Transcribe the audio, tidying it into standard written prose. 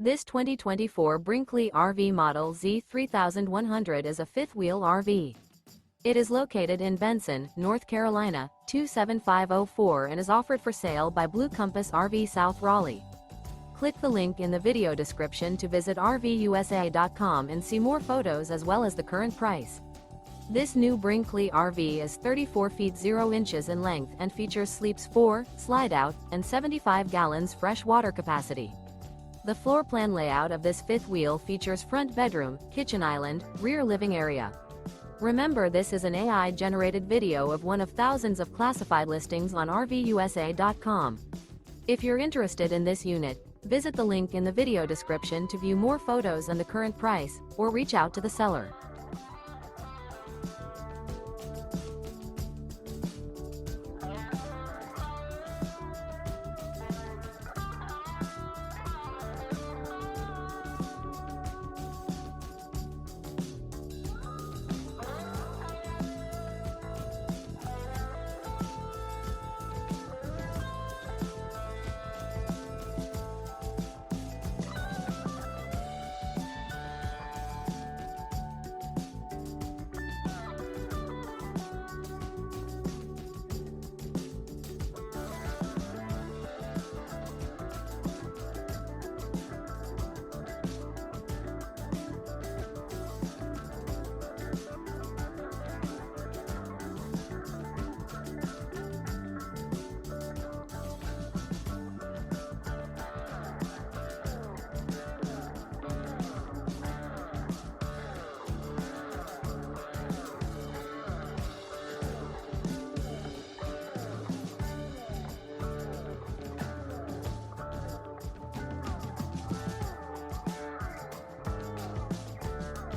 This 2024 Brinkley RV Model Z 3100 is a fifth-wheel RV. It is located in Benson, North Carolina, 27504 and is offered for sale by Blue Compass RV South Raleigh. Click the link in the video description to visit RVUSA.com and see more photos as well as the current price. This new Brinkley RV is 34 feet 0 inches in length and features sleeps 4, Slideout, and 75 gallons fresh water capacity. The floor plan layout of this fifth wheel features front bedroom, kitchen island, rear living area. Remember, this is an AI-generated video of one of thousands of classified listings on RVUSA.com. If you're interested in this unit, visit the link in the video description to view more photos and the current price, or reach out to the seller.